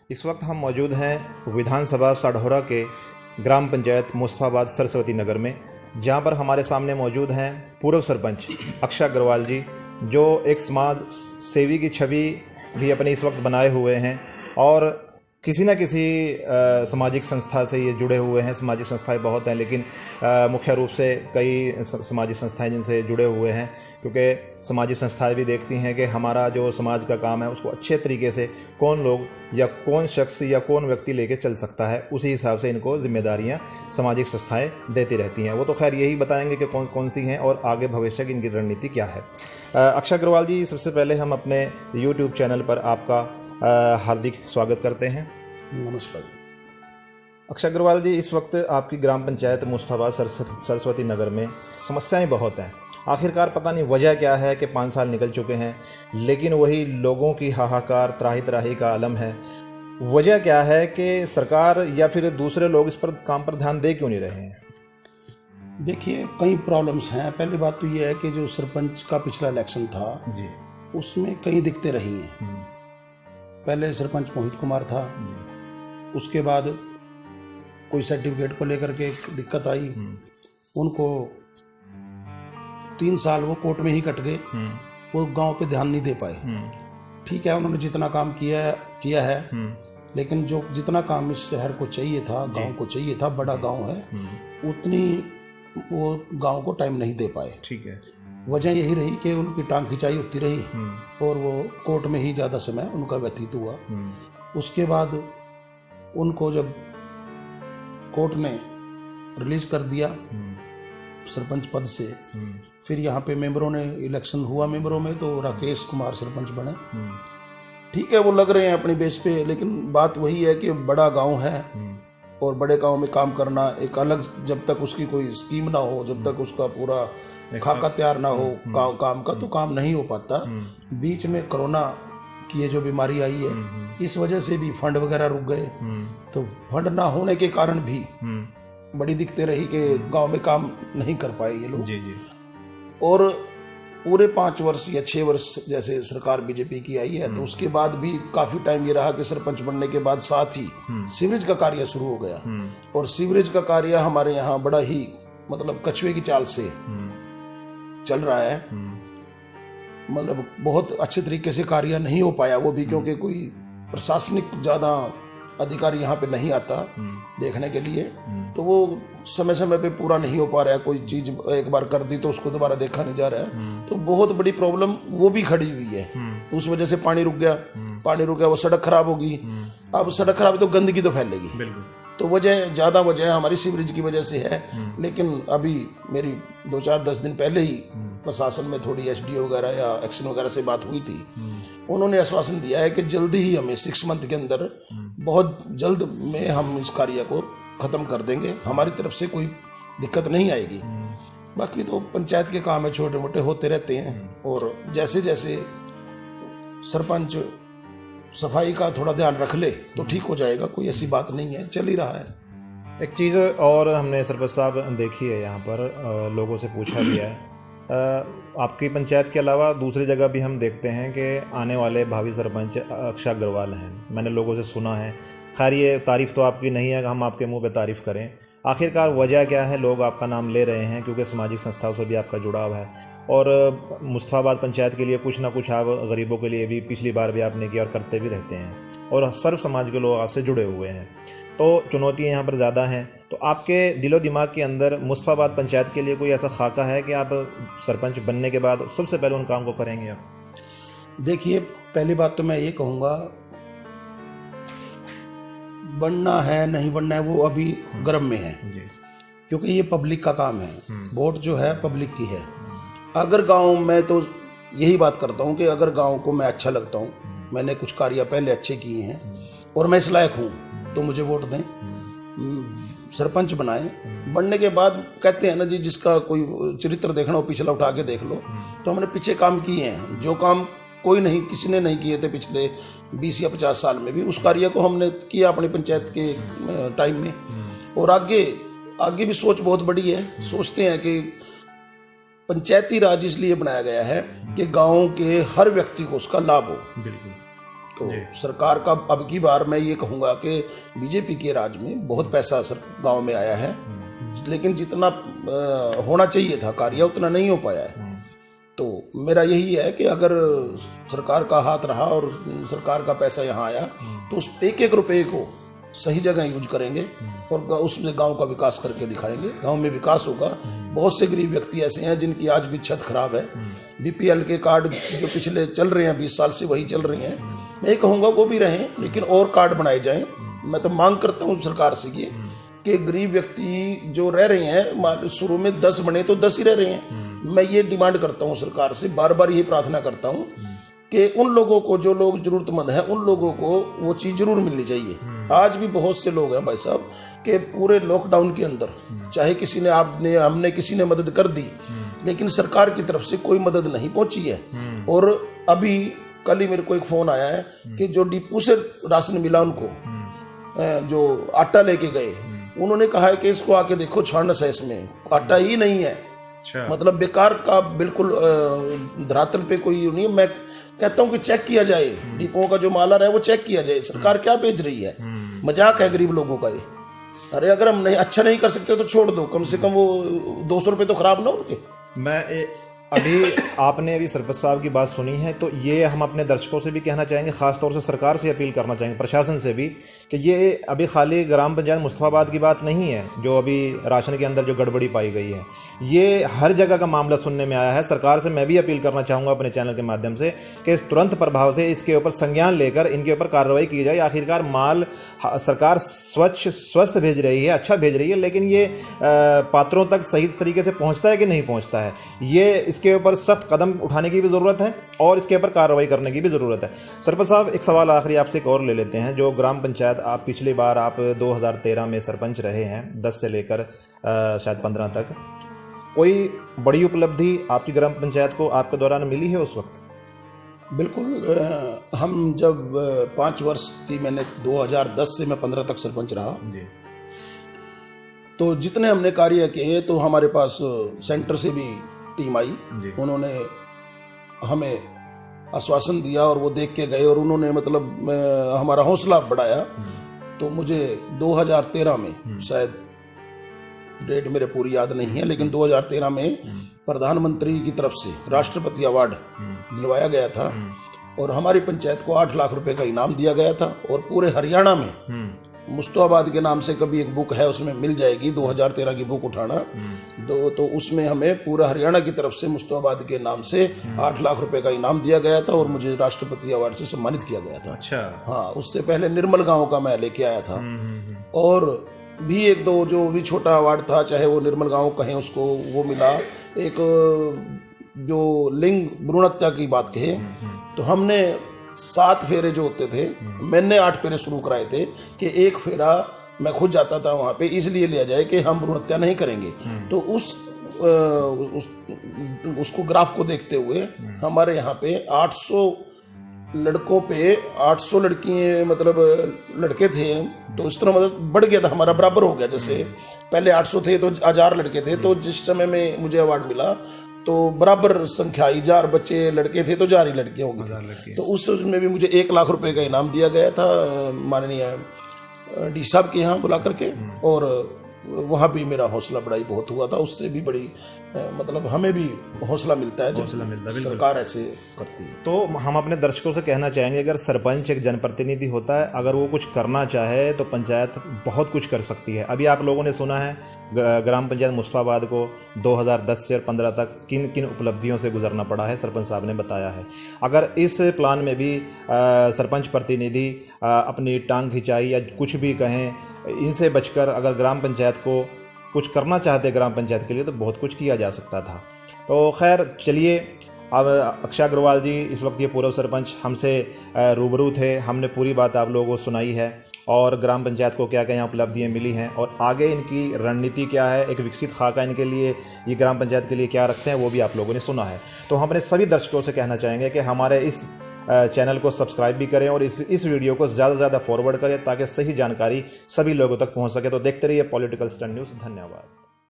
इस वक्त हम मौजूद हैं विधानसभा साढौरा के ग्राम पंचायत मुस्तफाबाद सरस्वती नगर में, जहां पर हमारे सामने मौजूद हैं पूर्व सरपंच अक्षय अग्रवाल जी, जो एक समाज सेवी की छवि भी अपनी इस वक्त बनाए हुए हैं और किसी न किसी सामाजिक संस्था से ये जुड़े हुए हैं। सामाजिक संस्थाएं बहुत हैं, लेकिन मुख्य रूप से कई सामाजिक संस्थाएं जिनसे जुड़े हुए हैं, क्योंकि सामाजिक संस्थाएं भी देखती हैं कि हमारा जो समाज का काम है उसको अच्छे तरीके से कौन लोग या कौन शख्स या कौन व्यक्ति लेके चल सकता है, उसी हिसाब से इनको जिम्मेदारियां सामाजिक संस्थाएं देती रहती हैं। वो तो खैर यही बताएंगे कि कौन कौन सी हैं और आगे भविष्य की इनकी रणनीति क्या है। अक्षय अग्रवाल जी, सबसे पहले हम अपने यूट्यूब चैनल पर आपका हार्दिक स्वागत करते हैं। नमस्कार। अक्षय अग्रवाल जी, इस वक्त आपकी ग्राम पंचायत मुस्तफाबाद सरस्वती नगर में समस्याएं बहुत हैं। आखिरकार पता नहीं वजह क्या है कि 5 साल निकल चुके हैं, लेकिन वही लोगों की हाहाकार त्राही त्राही का आलम है। वजह क्या है कि सरकार या फिर दूसरे लोग इस पर काम पर ध्यान दे क्यों नहीं रहे हैं? देखिए, कई प्रॉब्लम्स हैं। पहली बात तो ये है कि जो सरपंच का पिछला इलेक्शन था जी, उसमें कई दिक्कतें रही हैं। पहले सरपंच मोहित कुमार था, उसके बाद कोई सर्टिफिकेट को लेकर के दिक्कत आई, उनको 3 साल वो कोर्ट में ही कट गए, वो गांव पे ध्यान नहीं दे पाए। ठीक है, उन्होंने जितना काम किया है, लेकिन जो जितना काम इस शहर को चाहिए था, गांव को चाहिए था, बड़ा गांव है, उतनी वो गांव को टाइम नहीं दे पाए। ठीक है, वजह यही रही कि उनकी टांग खिंचाई होती रही और वो कोर्ट में ही ज़्यादा समय उनका व्यतीत हुआ। उसके बाद उनको जब कोर्ट ने रिलीज कर दिया सरपंच पद से, फिर यहाँ पे मेंबरों ने इलेक्शन हुआ, मेंबरों में तो राकेश कुमार सरपंच बने। ठीक है, वो लग रहे हैं अपनी बेस पे, लेकिन बात वही है कि बड़ा गांव है और बड़े गांव में काम करना एक अलग, जब तक उसकी कोई स्कीम ना हो, जब तक उसका पूरा खाका तैयार ना हो काम का, तो काम नहीं हो पाता। बीच में कोरोना की ये जो बीमारी आई है, इस वजह से भी फंड वगैरह रुक गए। तो फंड ना होने के कारण भी बड़ी दिक्कतें रही कि गांव में काम नहीं कर पाए ये लोग। जी जी। और पूरे 5 वर्ष या 6 वर्ष जैसे सरकार बीजेपी की आई है, तो उसके बाद भी काफी टाइम ये रहा कि सरपंच बनने के बाद साथ ही सीवरेज का कार्य शुरू हो गया। और सीवरेज का कार्य हमारे यहाँ बड़ा ही मतलब कछुए की चाल से चल रहा है। मतलब बहुत अच्छे तरीके से कार्य नहीं हो पाया, वो भी क्योंकि कोई प्रशासनिक ज्यादा अधिकारी यहाँ पे नहीं आता देखने के लिए, तो वो समय समय पे पूरा नहीं हो पा रहा है। कोई चीज एक बार कर दी तो उसको दोबारा देखा नहीं जा रहा है, तो बहुत बड़ी प्रॉब्लम वो भी खड़ी हुई है। उस वजह से पानी रुक गया, वो सड़क खराब होगी। अब सड़क खराब तो गंदगी तो फैलेगी, बिल्कुल। तो ज्यादा वजह हमारी सीवरेज की वजह से है। लेकिन अभी मेरी 2-4-10 दिन पहले ही प्रशासन में थोड़ी एसडीओ वगैरह या एक्शन वगैरह से बात हुई थी। उन्होंने आश्वासन दिया है कि जल्दी ही हमें 6 मंथ के अंदर, बहुत जल्द में हम इस कार्य को खत्म कर देंगे। हमारी तरफ से कोई दिक्कत नहीं आएगी। बाकी तो पंचायत के काम है, छोटे मोटे होते रहते हैं, और जैसे जैसे सरपंच सफाई का थोड़ा ध्यान रख ले तो ठीक हो जाएगा। कोई ऐसी बात नहीं है, चल ही रहा है। एक चीज़ और हमने सरपंच साहब देखी है, यहाँ पर लोगों से पूछा भी है, आपकी पंचायत के अलावा दूसरी जगह भी हम देखते हैं कि आने वाले भावी सरपंच अक्षय अग्रवाल हैं। मैंने लोगों से सुना है। खैर, ये तारीफ़ तो आपकी नहीं है कि हम आपके मुंह पे तारीफ़ करें। आखिरकार वजह क्या है? लोग आपका नाम ले रहे हैं क्योंकि सामाजिक संस्थाओं से भी आपका जुड़ाव है, और मुस्तफाबाद पंचायत के लिए कुछ ना कुछ आप गरीबों के लिए भी पिछली बार भी आपने किया और करते भी रहते हैं, और सर्व समाज के लोग आपसे जुड़े हुए हैं। तो चुनौतियाँ यहाँ पर ज़्यादा हैं। तो आपके दिलो दिमाग के अंदर मुस्तफाबाद पंचायत के लिए कोई ऐसा खाका है कि आप सरपंच बनने के बाद सबसे पहले उन काम को करेंगे आप? देखिए, पहली बात तो मैं ये कहूँगा, बनना है नहीं बनना है वो अभी गर्म में है, क्योंकि ये पब्लिक का काम है। वोट जो है पब्लिक की है। अगर गांव में, तो यही बात करता हूँ कि अगर गांव को मैं अच्छा लगता हूँ, मैंने कुछ कार्य पहले अच्छे किए हैं और मैं इस लायक हूँ, तो मुझे वोट दें, सरपंच बनाएं। बनने के बाद कहते हैं ना जी, जिसका कोई चरित्र देखना हो पिछला उठा के देख लो। तो हमने पीछे काम किए हैं, जो काम किसी ने नहीं किए थे पिछले 20 या 50 साल में भी, उस कार्य को हमने किया अपनी पंचायत के टाइम में। और आगे भी सोच बहुत बड़ी है। सोचते हैं कि पंचायती राज इसलिए बनाया गया है कि गांव के हर व्यक्ति को उसका लाभ हो। बिल्कुल। तो सरकार का अब की बार मैं ये कहूँगा कि बीजेपी के राज में बहुत पैसा गांव में आया है, लेकिन जितना होना चाहिए था कार्य उतना नहीं हो पाया है। तो मेरा यही है कि अगर सरकार का हाथ रहा और सरकार का पैसा यहाँ आया तो उस एक एक रुपये को सही जगह यूज करेंगे और उसमें गांव का विकास करके दिखाएंगे। गांव में विकास होगा। बहुत से गरीब व्यक्ति ऐसे हैं जिनकी आज भी छत खराब है। बीपीएल के कार्ड जो पिछले चल रहे हैं 20 साल से वही चल रहे हैं। मैं कहूँगा वो भी रहें, लेकिन और कार्ड बनाए जाएं। मैं तो मांग करता हूँ सरकार से ये कि गरीब व्यक्ति जो रह रहे हैं, शुरू में 10 बने तो 10 ही रह रहे हैं। मैं ये डिमांड करता हूँ सरकार से, बार बार यही प्रार्थना करता हूँ कि उन लोगों को, जो लोग जरूरतमंद हैं, उन लोगों को वो चीज़ जरूर मिलनी चाहिए। आज भी बहुत से लोग हैं भाई साहब कि पूरे लॉकडाउन के अंदर चाहे किसी ने, आपने, हमने, किसी ने मदद कर दी, लेकिन सरकार की तरफ से कोई मदद नहीं पहुंची है। और अभी कल ही मेरे को एक फोन आया है कि जो डिपू से राशन मिला उनको, जो आटा लेके गए, उन्होंने कहा है कि इसको आके देखो, छानस है, इसमें आटा ही नहीं है। मतलब बेकार का, बिल्कुल धरातल पे कोई नहीं है। मैं कहता हूँ कि चेक किया जाए, डिपो का जो माल आ रहा है वो चेक किया जाए, सरकार क्या बेच रही है। मजाक है गरीब लोगों का ये। अरे अगर हम नहीं अच्छा नहीं कर सकते तो छोड़ दो, कम से कम वो 200 रुपये तो खराब ना उनके। अभी आपने अभी सरपंच साहब की बात सुनी है, तो ये हम अपने दर्शकों से भी कहना चाहेंगे, खासतौर से सरकार से अपील करना चाहेंगे, प्रशासन से भी, कि ये अभी खाली ग्राम पंचायत मुस्तफाबाद की बात नहीं है जो अभी राशन के अंदर जो गड़बड़ी पाई गई है, ये हर जगह का मामला सुनने में आया है। सरकार से मैं भी अपील करना चाहूँगा अपने चैनल के माध्यम से कि तुरंत प्रभाव से इसके ऊपर संज्ञान लेकर इनके ऊपर कार्रवाई की जाए। आखिरकार माल सरकार स्वस्थ भेज रही है, अच्छा भेज रही है, लेकिन ये पात्रों तक सही तरीके से पहुँचता है कि नहीं पहुँचता है, ये इसके ऊपर सख्त कदम उठाने की भी ज़रूरत है और इसके ऊपर कार्रवाई करने की भी ज़रूरत है। सरपंच साहब, एक सवाल आखिरी आपसे एक और ले लेते हैं। जो ग्राम पंचायत, आप पिछली बार आप 2013 में सरपंच रहे हैं, 10 से लेकर शायद 15 तक, कोई बड़ी उपलब्धि आपकी ग्राम पंचायत को आपके दौरान मिली है उस वक्त? बिल्कुल। हम जब 5 वर्ष की, मैंने 2010 से मैं 15 तक सरपंच रहा जी, तो जितने हमने कार्य किए, तो हमारे पास सेंटर से भी टीम आई, उन्होंने हमें आश्वासन दिया और वो देख के गए और उन्होंने मतलब हमारा हौसला बढ़ाया। तो मुझे 2013 में, शायद डेट मेरे पूरी याद नहीं है, लेकिन 2013 में प्रधानमंत्री की तरफ से राष्ट्रपति अवार्ड दिलवाया गया था और हमारी पंचायत को 8 लाख रुपए का इनाम दिया गया था। और पूरे हरियाणा में मुस्तफाबाद के नाम से कभी एक बुक है, उसमें मिल जाएगी, 2013 की बुक उठाना, तो उसमें हमें पूरा हरियाणा की तरफ से मुस्तफाबाद के नाम से 8 लाख रुपए का इनाम दिया गया था और मुझे राष्ट्रपति अवार्ड से सम्मानित किया गया था। अच्छा। हाँ, उससे पहले निर्मल गांव का मैं लेके आया था और भी एक दो जो भी छोटा अवार्ड था, चाहे वो निर्मल गांव कहें उसको, वो मिला। एक जो लिंग भ्रूण हत्या की बात कहे, तो हमने 7 फेरे जो होते थे, मैंने 8 फेरे शुरू कराए थे कि एक फेरा मैं खुद जाता था वहां पे, इसलिए लिया जाए कि हम भ्रूण हत्या नहीं करेंगे। तो उसको ग्राफ को देखते हुए हमारे यहाँ पे 800 लड़कों पे 800 लड़कियां, मतलब लड़के थे, तो इस तरह मतलब बढ़ गया था, हमारा बराबर हो गया। जैसे पहले 800 थे तो 1000 लड़के थे, तो जिस समय में मुझे अवार्ड मिला तो बराबर संख्या, 1000 बच्चे लड़के थे तो 1000 ही लड़कियां होगी। तो उसमें भी मुझे 1 लाख रुपए का इनाम दिया गया था माननीय डी साहब के यहाँ बुला करके, और वहाँ भी मेरा हौसला बढ़ाई बहुत हुआ था। उससे भी बड़ी मतलब हमें भी हौसला मिलता है जब सरकार ऐसे करती है। तो हम अपने दर्शकों से कहना चाहेंगे, अगर सरपंच एक जनप्रतिनिधि होता है, अगर वो कुछ करना चाहे तो पंचायत बहुत कुछ कर सकती है। अभी आप लोगों ने सुना है ग्राम पंचायत मुस्तफाबाद को 2010 से 15 तक किन किन उपलब्धियों से गुजरना पड़ा है, सरपंच साहब ने बताया है। अगर इस प्लान में भी सरपंच प्रतिनिधि अपनी टांग खिंचाई या कुछ भी कहें, इनसे बचकर अगर ग्राम पंचायत को कुछ करना चाहते ग्राम पंचायत के लिए, तो बहुत कुछ किया जा सकता था। तो खैर चलिए, अब अक्षय अग्रवाल जी इस वक्त ये पूर्व सरपंच हमसे रूबरू थे, हमने पूरी बात आप लोगों को सुनाई है और ग्राम पंचायत को क्या क्या यहाँ उपलब्धियाँ मिली हैं और आगे इनकी रणनीति क्या है, एक विकसित खाका इनके लिए, ये ग्राम पंचायत के लिए क्या रखते हैं, वो भी आप लोगों ने सुना है। तो हम अपने सभी दर्शकों से कहना चाहेंगे कि हमारे इस चैनल को सब्सक्राइब भी करें और इस वीडियो को ज़्यादा से ज़्यादा फॉरवर्ड करें ताकि सही जानकारी सभी लोगों तक पहुंच सके। तो देखते रहिए पॉलिटिकल स्टैंड न्यूज़। धन्यवाद।